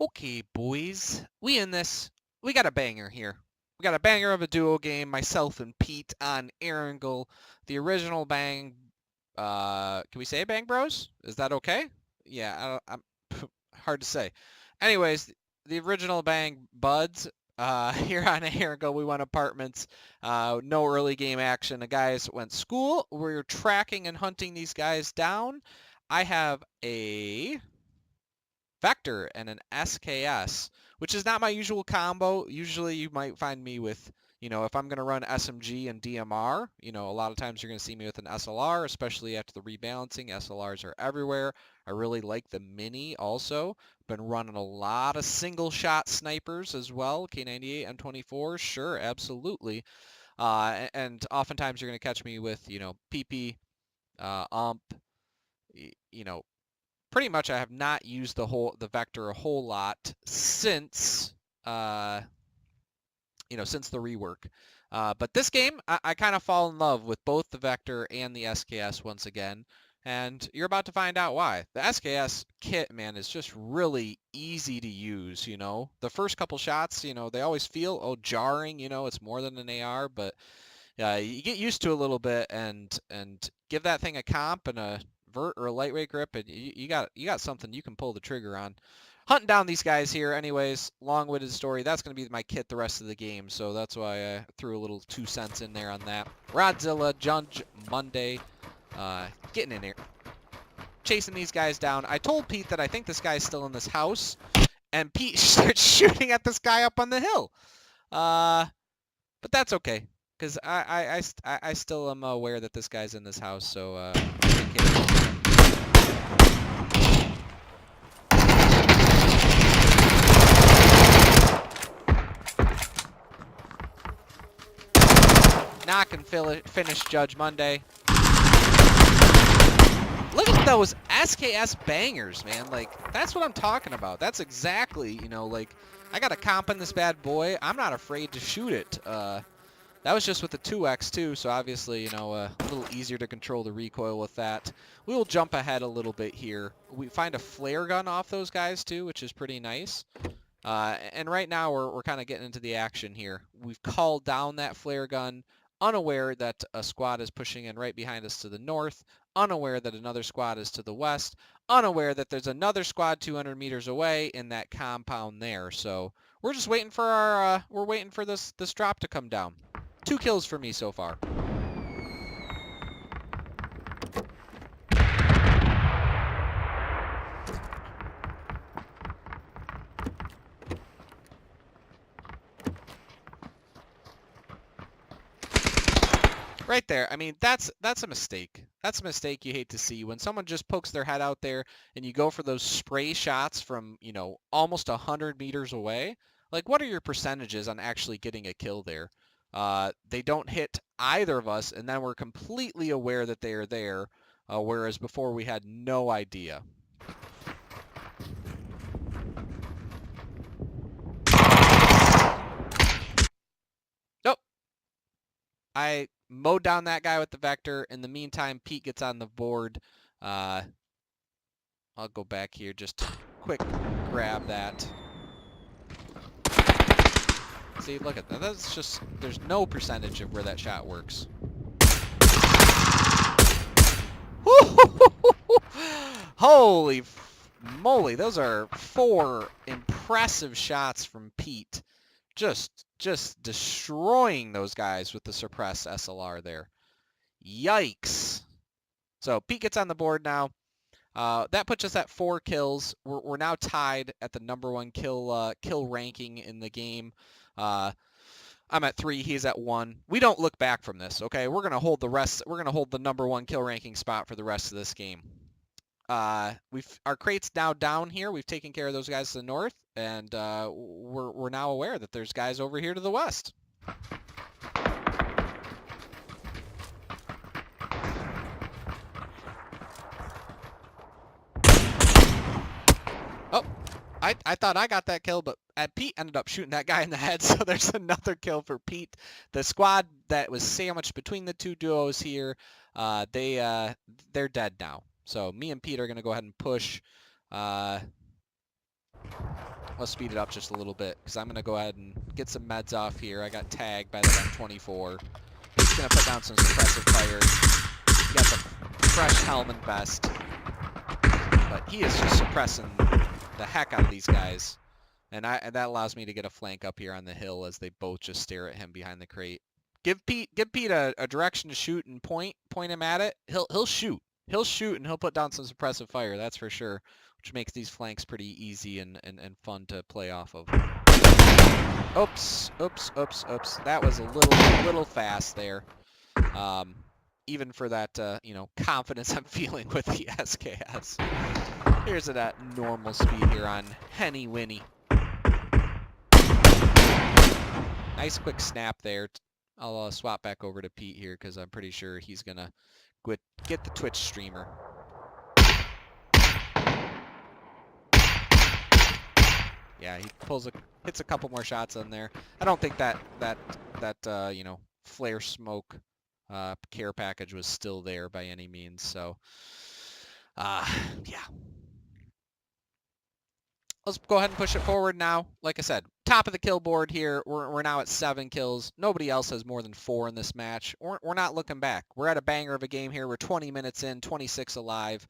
Okay, boys, we in this. We got a banger here. We got a banger of a duo game. Myself and Pete on Erangel, the original Bang. Can we say Bang Bros? Is that okay? Yeah, I'm hard to say. Anyways, the original Bang Buds. Here on Erangel, we won apartments. No early game action. The guys went school. We're tracking and hunting these guys down. I have a Vector and an SKS, which is not my usual combo. Usually you might find me with, if I'm going to run SMG and DMR, a lot of times you're going to see me with an SLR, especially after the rebalancing. SLRs are everywhere. I really like the Mini also. Been running a lot of single shot snipers as well. K98, M24, sure, absolutely. And oftentimes you're going to catch me with, PP, UMP, you know, pretty much I have not used the vector a whole lot since since the rework. But this game, I kind of fall in love with both the vector and the SKS once again, and you're about to find out why. The SKS kit, man, is just really easy to use. The first couple shots, they always feel jarring. It's more than an AR, but you get used to it a little bit and give that thing a comp and a vert or a lightweight grip, and you got something you can pull the trigger on. Hunting down these guys here, anyways. Long-winded story. That's going to be my kit the rest of the game, so that's why I threw a little 2 cents in there on that. Rodzilla, Judge Monday, getting in here, chasing these guys down. I told Pete that I think this guy's still in this house, and Pete starts shooting at this guy up on the hill. But that's okay, because I still am aware that this guy's in this house, so take care. Knock and finish Judge Monday. Look at those SKS bangers, man. Like, that's what I'm talking about. That's exactly, like, I got a comp in this bad boy. I'm not afraid to shoot it. That was just with the 2X too, so obviously, a little easier to control the recoil with that. We will jump ahead a little bit here. We find a flare gun off those guys too, which is pretty nice. And right now we're kind of getting into the action here. We've called down that flare gun, unaware that a squad is pushing in right behind us to the north, unaware that another squad is to the west, unaware that there's another squad 200 meters away in that compound there. So we're just waiting for we're waiting for this drop to come down. 2 kills for me so far. Right there. I mean, that's a mistake. That's a mistake you hate to see. When someone just pokes their head out there and you go for those spray shots from, almost 100 meters away, like, what are your percentages on actually getting a kill there? They don't hit either of us, and then we're completely aware that they are there, whereas before we had no idea. Nope. I mowed down that guy with the vector. In the meantime, Pete gets on the board. I'll go back here, just quick grab that. See, look at that. That's just, there's no percentage of where that shot works. Holy moly, those are 4 impressive shots from Pete. Just destroying those guys with the suppressed SLR there. Yikes. So Pete gets on the board now. That puts us at 4 kills. We're now tied at the #1 kill ranking in the game. I'm at 3. He's at 1. We don't look back from this. Okay, we're gonna hold the rest. We're gonna hold the #1 kill ranking spot for the rest of this game. Our crate's now down here. We've taken care of those guys to the north, and we're now aware that there's guys over here to the west. Oh, I thought I got that kill, but Pete ended up shooting that guy in the head, so there's another kill for Pete. The squad that was sandwiched between the 2 duos here, they're dead now. So me and Pete are going to go ahead and push. I'll speed it up just a little bit because I'm going to go ahead and get some meds off here. I got tagged by the M24. He's going to put down some suppressive fire. He got the fresh helm and vest. But he is just suppressing the heck out of these guys. And that allows me to get a flank up here on the hill as they both just stare at him behind the crate. Give Pete a direction to shoot and point him at it. He'll shoot. He'll shoot and he'll put down some suppressive fire, that's for sure, which makes these flanks pretty easy and fun to play off of. Oops. That was a little fast there. Even for that, confidence I'm feeling with the SKS. Here's it at normal speed here on Henny Winnie. Nice quick snap there. I'll swap back over to Pete here because I'm pretty sure he's going to get the Twitch streamer. Yeah, he hits a couple more shots on there. I don't think that flare smoke care package was still there by any means. So, yeah. Let's go ahead and push it forward now. Like I said, top of the kill board here. We're now at 7 kills. Nobody else has more than 4 in this match. We're not looking back. We're at a banger of a game here. We're 20 minutes in, 26 alive.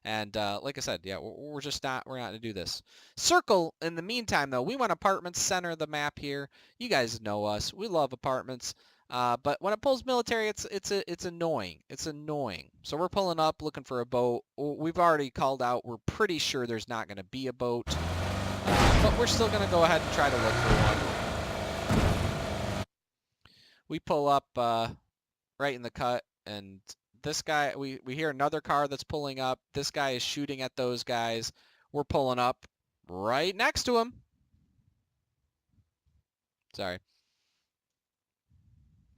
And like I said, yeah, we're not going to do this. Circle, in the meantime, though, we want apartments center of the map here. You guys know us. We love apartments. But when it pulls military, it's annoying. It's annoying. So we're pulling up, looking for a boat. We've already called out. We're pretty sure there's not going to be a boat. But we're still going to go ahead and try to look for one. We pull up right in the cut, and this guy, we hear another car that's pulling up. This guy is shooting at those guys. We're pulling up right next to him. Sorry.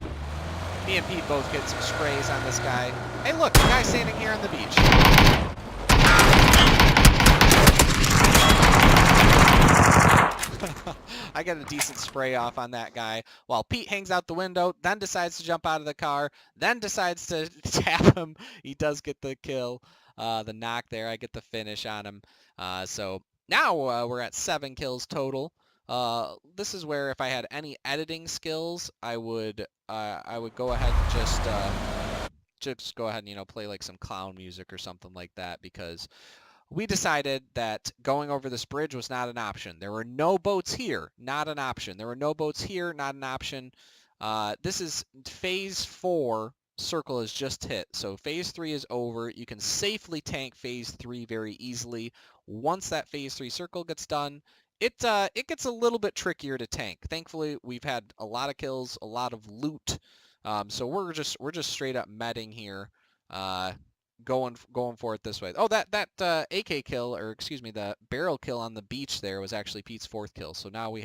Me and Pete both get some sprays on this guy. Hey, look, the guy's standing here on the beach. I got a decent spray off on that guy while Pete hangs out the window, then decides to jump out of the car, then decides to tap him. He does get the kill, the knock there. I get the finish on him. So now we're at 7 kills total. This is where if I had any editing skills, I would go ahead and just go ahead and play like some clown music or something like that, because we decided that going over this bridge was not an option. There were no boats here, not an option. There were no boats here, not an option. This is phase 4. Circle is just hit. So phase 3 is over. You can safely tank phase 3 very easily. Once that phase 3 circle gets done, it gets a little bit trickier to tank. Thankfully, we've had a lot of kills, a lot of loot. So we're just straight up medding here. Going for it this way. Oh, that AK kill, or excuse me, the barrel kill on the beach there was actually Pete's 4th kill. So now we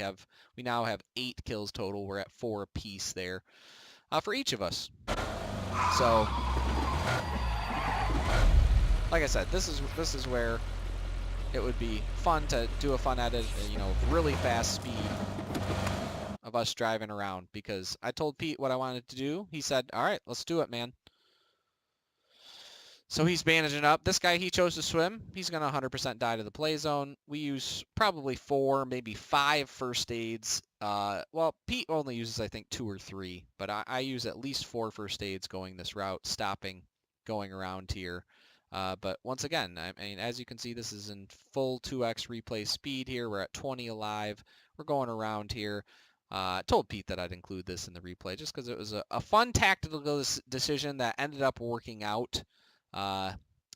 now have 8 kills total. We're at 4 apiece there for each of us. So, like I said, this is where it would be fun to do a fun edit, really fast speed of us driving around, because I told Pete what I wanted to do. He said, "All right, let's do it, man." So he's bandaging up. This guy, he chose to swim. He's going to 100% die to the play zone. We use probably 4, maybe 5 first aids. Well, Pete only uses, I think, 2 or 3. But I use at least 4 first aids going this route, stopping, going around here. But once again, I mean, as you can see, this is in full 2x replay speed here. We're at 20 alive. We're going around here. I told Pete that I'd include this in the replay just because it was a fun tactical decision that ended up working out.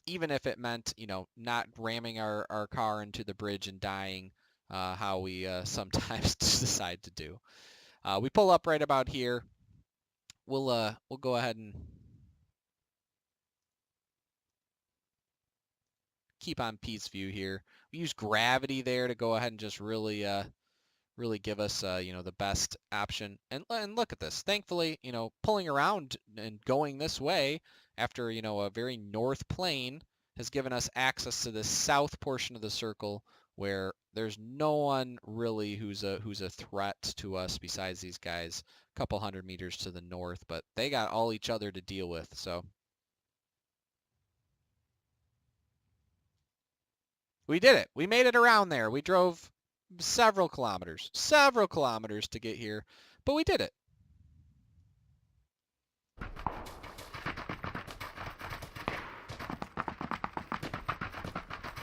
Even if it meant, not ramming our car into the bridge and dying, how we sometimes decide to do. We pull up right about here. We'll go ahead and keep on Pete's view here. We use gravity there to go ahead and just really give us, the best option. And look at this. Thankfully, pulling around and going this way after, a very north plane has given us access to the south portion of the circle where there's no one really who's a threat to us besides these guys a couple 100 meters to the north, but they got all each other to deal with. So we did it. We made it around there. We drove several kilometers to get here, but we did it.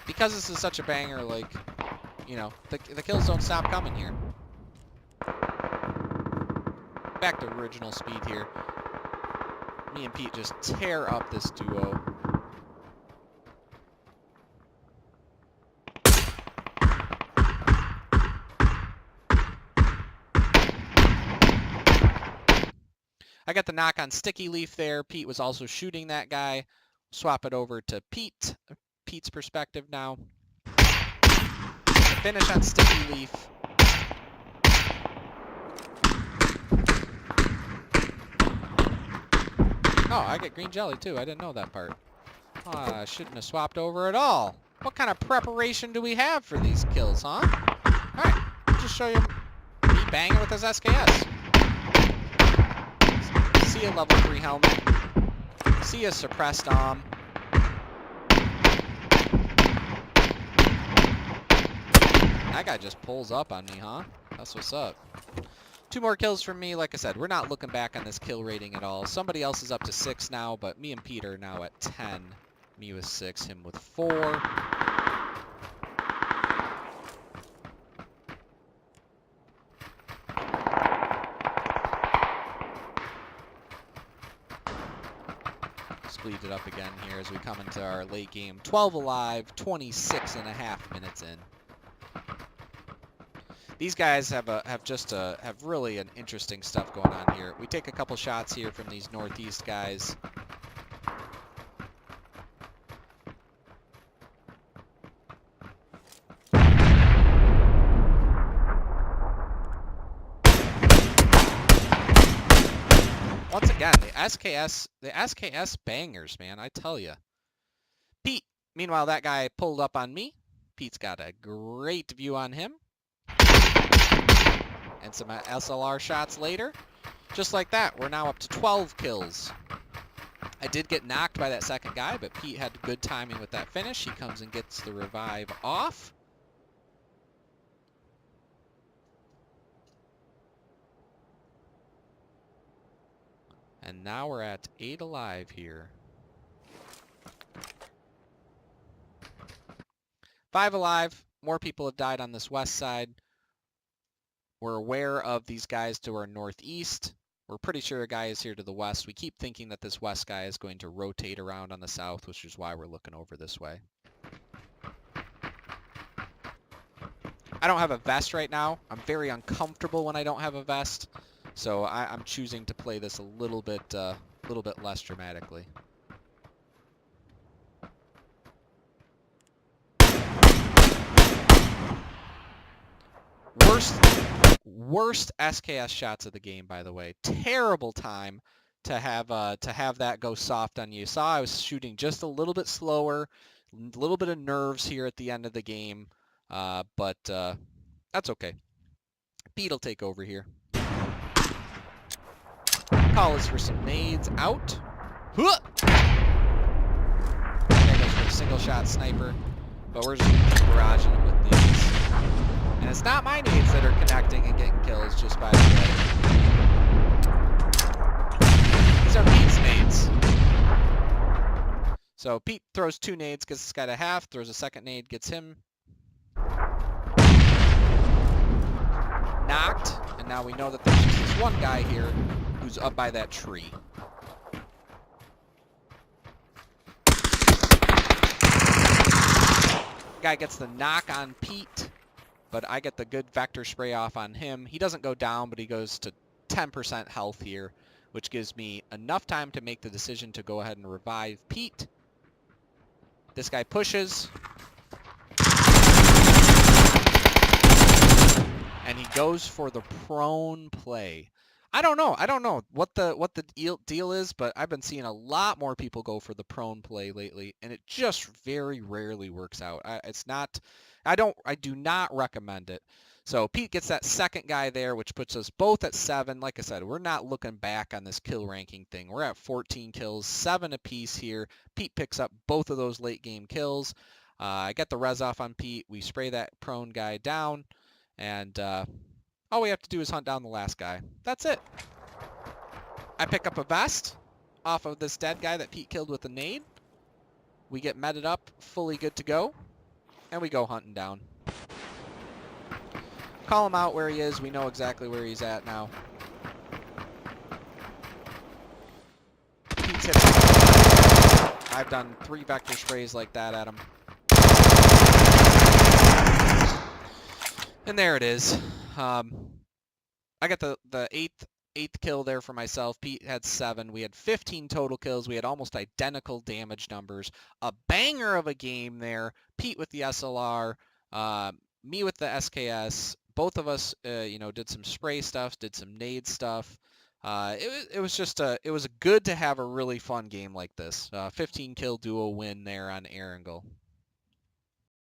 Because this is such a banger, like, you know, the kills don't stop coming here. Back to original speed here. Me and Pete just tear up this duo. I got the knock on Sticky Leaf there. Pete was also shooting that guy. Swap it over to Pete's perspective now. Finish on Sticky Leaf. Oh, I get green jelly too. I didn't know that part. I shouldn't have swapped over at all. What kind of preparation do we have for these kills, huh? Alright, I'll just show you me banging with his SKS. See a level 3 helmet. See a suppressed arm. That guy just pulls up on me, huh? That's what's up. 2 more kills from me. Like I said, we're not looking back on this kill rating at all. Somebody else is up to 6 now, but me and Pete are now at 10. Me with 6, him with 4. Speed it up again here as we come into our late game. 12 alive, 26.5 minutes in. These guys have really an interesting stuff going on here. We take a couple shots here from these northeast guys. Once again, the SKS bangers, man, I tell you. Pete, meanwhile, that guy pulled up on me. Pete's got a great view on him. And some SLR shots later. Just like that, we're now up to 12 kills. I did get knocked by that second guy, but Pete had good timing with that finish. He comes and gets the revive off. And now we're at 8 alive here. 5 alive. More people have died on this west side. We're aware of these guys to our northeast. We're pretty sure a guy is here to the west. We keep thinking that this west guy is going to rotate around on the south, which is why we're looking over this way. I don't have a vest right now. I'm very uncomfortable when I don't have a vest, so I'm choosing to play this a little bit less dramatically. Worst SKS shots of the game, by the way. Terrible time to have that go soft on you. Saw I was shooting just a little bit slower, a little bit of nerves here at the end of the game, but that's okay. Pete will take over here. Call is for some nades out. That goes for a single shot sniper, but we're just barraging him with these. And it's not my nades that are connecting and getting kills, just by the way. These are Pete's nades. So Pete throws 2 nades, gets this guy to half, throws a second nade, gets him knocked. And now we know that there's just this one guy here who's up by that tree. Guy gets the knock on Pete, but I get the good vector spray off on him. He doesn't go down, but he goes to 10% health here, which gives me enough time to make the decision to go ahead and revive Pete. This guy pushes. And he goes for the prone play. I don't know what the deal is, but I've been seeing a lot more people go for the prone play lately, and it just very rarely works out. I do not recommend it. So Pete gets that second guy there, which puts us both at 7. Like I said, we're not looking back on this kill ranking thing. We're at 14 kills, 7 apiece here. Pete picks up both of those late game kills. I get the res off on Pete. We spray that prone guy down. And all we have to do is hunt down the last guy. That's it. I pick up a vest off of this dead guy that Pete killed with a nade. We get meted up, fully good to go, and we go hunting down. Call him out where he is. We know exactly where he's at now. Pete's hitting. I've done 3 vector sprays like that at him. And there it is. I got the eighth kill there for myself. Pete had 7. We had 15 total kills. We had almost identical damage numbers. A banger of a game there. Pete with the SLR, me with the SKS. Both of us, did some spray stuff, did some nade stuff. It was good to have a really fun game like this. 15 kill duo win there on Erangel.